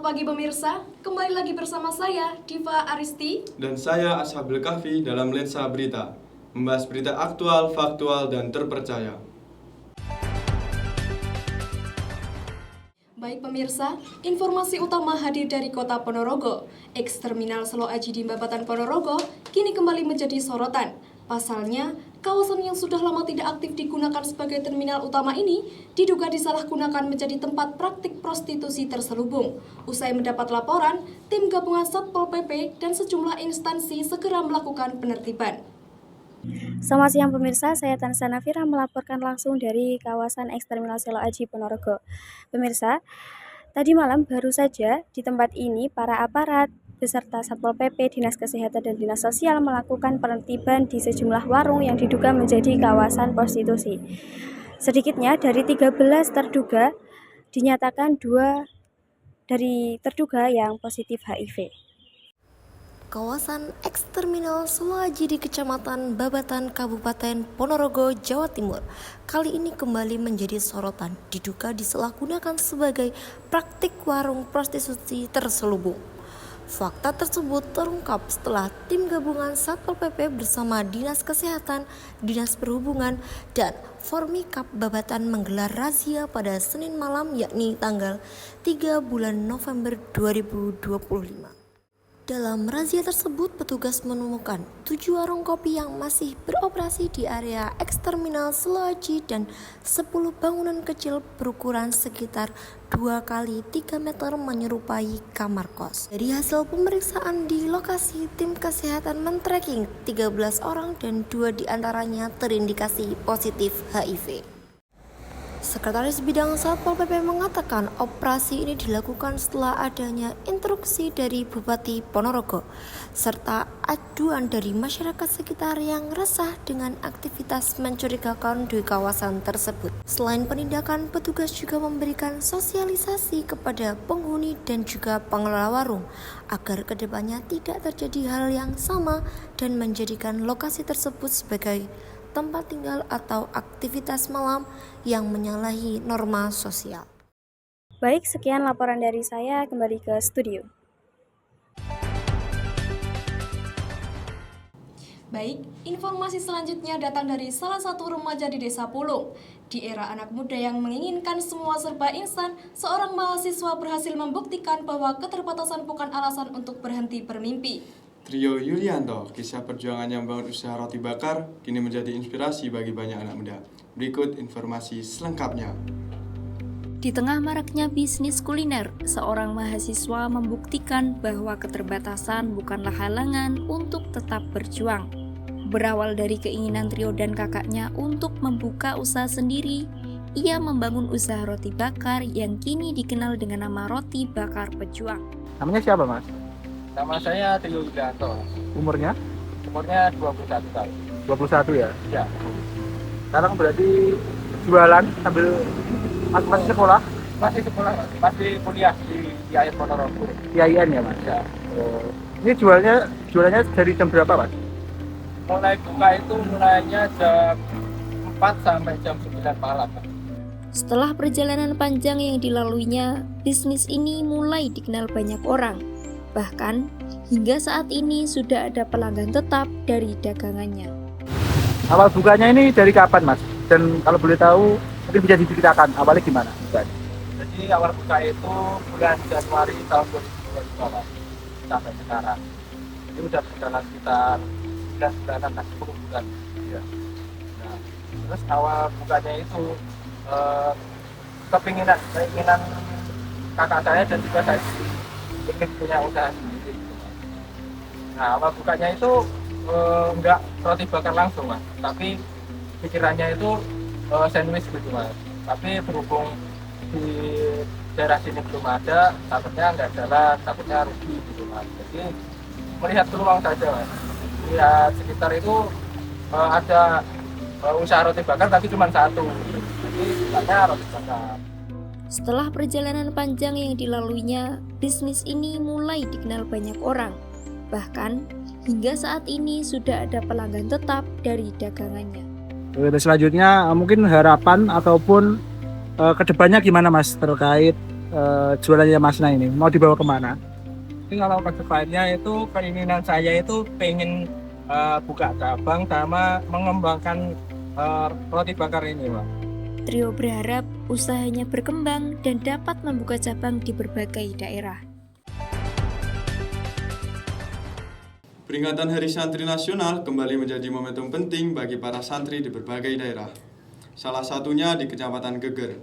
pagi pemirsa, kembali lagi bersama saya Diva Aristi dan saya Ashabul Kahfi dalam Lensa Berita, membahas berita aktual, faktual, dan terpercaya. Baik pemirsa, informasi utama hadir dari kota Ponorogo. Eks-terminal Selo Aji di Babatan Ponorogo kini kembali menjadi sorotan. Pasalnya, kawasan yang sudah lama tidak aktif digunakan sebagai terminal utama ini diduga disalahgunakan menjadi tempat praktik prostitusi terselubung. Usai mendapat laporan, tim gabungan Satpol PP dan sejumlah instansi segera melakukan penertiban. Selamat siang pemirsa, saya Tansa Nafira melaporkan langsung dari kawasan eks-terminal Selo Aji Ponorogo. Pemirsa, tadi malam baru saja di tempat ini para aparat beserta Satpol PP, Dinas Kesehatan dan Dinas Sosial melakukan penertiban di sejumlah warung yang diduga menjadi kawasan prostitusi. Sedikitnya dari 13 terduga dinyatakan 2 dari terduga yang positif HIV. Kawasan eks-terminal Selo Aji di Kecamatan Babatan, Kabupaten Ponorogo, Jawa Timur kali ini kembali menjadi sorotan, diduga disalahgunakan sebagai praktik warung prostitusi terselubung. Fakta tersebut terungkap setelah tim gabungan Satpol PP bersama Dinas Kesehatan, Dinas Perhubungan, dan Formikap Babatan menggelar razia pada Senin malam yakni tanggal 3 bulan November 2025. Dalam razia tersebut, petugas menemukan 7 warung kopi yang masih beroperasi di area eks-terminal Selo Aji dan 10 bangunan kecil berukuran sekitar 2 x 3 meter menyerupai kamar kos. Dari hasil pemeriksaan di lokasi, tim kesehatan men-tracking 13 orang dan 2 diantaranya terindikasi positif HIV. Sekretaris Bidang Satpol PP mengatakan operasi ini dilakukan setelah adanya instruksi dari Bupati Ponorogo serta aduan dari masyarakat sekitar yang resah dengan aktivitas mencurigakan di kawasan tersebut. Selain penindakan, petugas juga memberikan sosialisasi kepada penghuni dan juga pengelola warung agar kedepannya tidak terjadi hal yang sama dan menjadikan lokasi tersebut sebagai tempat tinggal atau aktivitas malam yang menyalahi norma sosial. Baik, sekian laporan dari saya, kembali ke studio. Baik, informasi selanjutnya datang dari salah satu remaja di Desa Pulung. Di era anak muda yang menginginkan semua serba instan, seorang mahasiswa berhasil membuktikan bahwa keterbatasan bukan alasan untuk berhenti bermimpi. Trio Yulianto, kisah perjuangannya membangun usaha roti bakar, kini menjadi inspirasi bagi banyak anak muda. Berikut informasi selengkapnya. Di tengah maraknya bisnis kuliner, seorang mahasiswa membuktikan bahwa keterbatasan bukanlah halangan untuk tetap berjuang. Berawal dari keinginan trio dan kakaknya untuk membuka usaha sendiri, ia membangun usaha roti bakar yang kini dikenal dengan nama Roti Bakar Pejuang. Namanya siapa, Mas? Nama saya Trio Yulianto. Umurnya? Umurnya 21 tahun. 21 ya? Ya. Sekarang berarti jualan sambil masih sekolah? Masih sekolah, masih kuliah di IAIN Ponorogo. IAIN ya, Mas? Ya. Oh. Ini jualannya dari jam berapa, Mas? Mulai buka itu mulainya jam 4 sampai jam 9 malam. Setelah perjalanan panjang yang dilaluinya, bisnis ini mulai dikenal banyak orang. Bahkan, hingga saat ini sudah ada pelanggan tetap dari dagangannya. Awal bukanya ini dari kapan, Mas? Dan kalau boleh tahu, mungkin bisa diceritakan awalnya gimana? Jadi awal buka itu bulan Januari tahun 2022 sampai sekarang. Ini udah berjalan sekitar 9 bulanan, 10 bulan. Ya. Nah, terus awal bukanya itu keinginan kakak saya dan juga saya ingin punya usaha sendiri. Nah, awal bukanya itu enggak roti bakar langsung, Mas, tapi pikirannya itu sandwich gitu, Mas. Tapi berhubung di daerah sini belum ada, takutnya nggak jalan, takutnya rugi gitu, Mas. Jadi melihat peluang saja, Mas. Lihat sekitar itu ada usaha roti bakar tapi cuma satu, jadi bukanya roti bakar. Setelah perjalanan panjang yang dilaluinya, bisnis ini mulai dikenal banyak orang. Bahkan, hingga saat ini sudah ada pelanggan tetap dari dagangannya. Selanjutnya mungkin harapan ataupun kedepannya gimana, Mas, terkait jualannya Mas Na ini? Mau dibawa kemana? Jadi kalau ke depannya itu keinginan saya itu pengen buka cabang sama mengembangkan roti bakar ini, Pak. Trio berharap usahanya berkembang dan dapat membuka cabang di berbagai daerah. Peringatan Hari Santri Nasional kembali menjadi momentum penting bagi para santri di berbagai daerah. Salah satunya di Kecamatan Geger.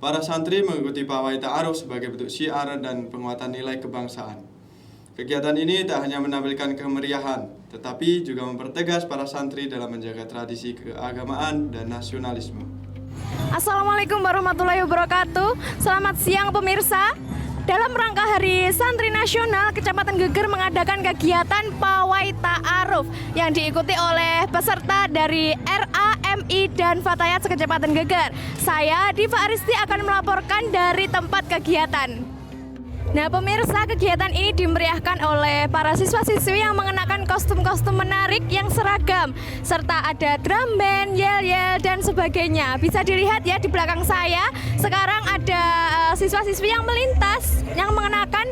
Para santri mengikuti pawai ta'aruf sebagai bentuk syiar dan penguatan nilai kebangsaan. Kegiatan ini tak hanya menampilkan kemeriahan, tetapi juga mempertegas para santri dalam menjaga tradisi keagamaan dan nasionalisme. Assalamualaikum warahmatullahi wabarakatuh. Selamat siang pemirsa. Dalam rangka Hari Santri Nasional, Kecamatan Geger mengadakan kegiatan pawai ta'aruf yang diikuti oleh peserta dari RA, MI, dan Fatayat Sekecamatan Geger. Saya, Diva Aristi, akan melaporkan dari tempat kegiatan. Nah pemirsa, kegiatan ini dimeriahkan oleh para siswa-siswi yang mengenakan kostum-kostum menarik yang seragam, serta ada drum band, yel-yel, dan sebagainya. Bisa dilihat ya di belakang saya, sekarang ada siswa-siswi yang melintas yang mengenakan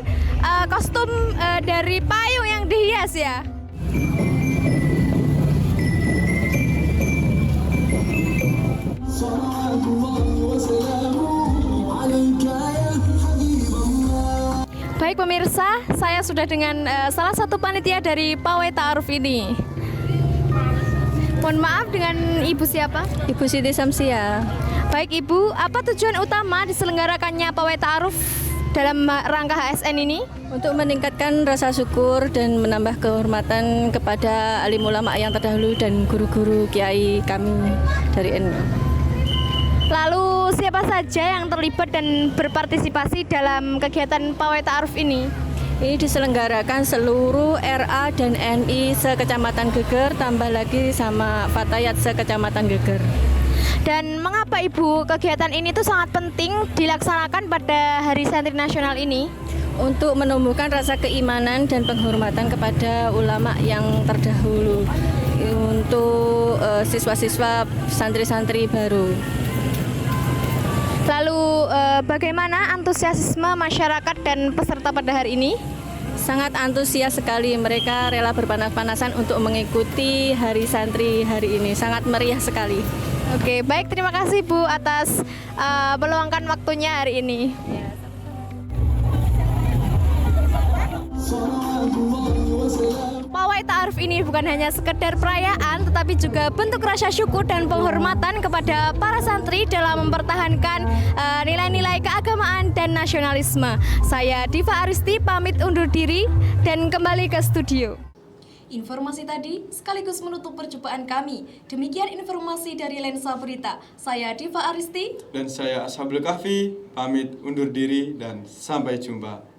kostum dari payung yang dihias ya. Baik pemirsa, saya sudah dengan salah satu panitia dari pawai ta'aruf ini. Mohon maaf, dengan Ibu siapa? Ibu Siti Samsia. Baik Ibu, apa tujuan utama diselenggarakannya pawai ta'aruf dalam rangka HSN ini? Untuk meningkatkan rasa syukur dan menambah kehormatan kepada alim ulama yang terdahulu dan guru-guru kiai kami dari NU. Lalu siapa saja yang terlibat dan berpartisipasi dalam kegiatan pawai ta'aruf ini? Ini diselenggarakan seluruh RA dan MI sekecamatan Geger, tambah lagi sama Fatayat sekecamatan Geger. Dan mengapa Ibu kegiatan ini tuh sangat penting dilaksanakan pada Hari Santri Nasional ini? Untuk menumbuhkan rasa keimanan dan penghormatan kepada ulama yang terdahulu, untuk siswa-siswa santri-santri baru. Lalu bagaimana antusiasme masyarakat dan peserta pada hari ini? Sangat antusias sekali, mereka rela berpanas-panasan untuk mengikuti Hari Santri hari ini. Sangat meriah sekali. Oke, baik, terima kasih Bu atas meluangkan waktunya hari ini. Pawai ta'aruf ini bukan hanya sekedar perayaan, tetapi juga bentuk rasa syukur dan penghormatan kepada para santri dalam mempertahankan nilai-nilai keagamaan dan nasionalisme. Saya Diva Aristi pamit undur diri dan kembali ke studio. Informasi tadi sekaligus menutup perjumpaan kami. Demikian informasi dari Lensa Berita. Saya Diva Aristi Dan saya Ashabul Kahfi, pamit undur diri dan sampai jumpa.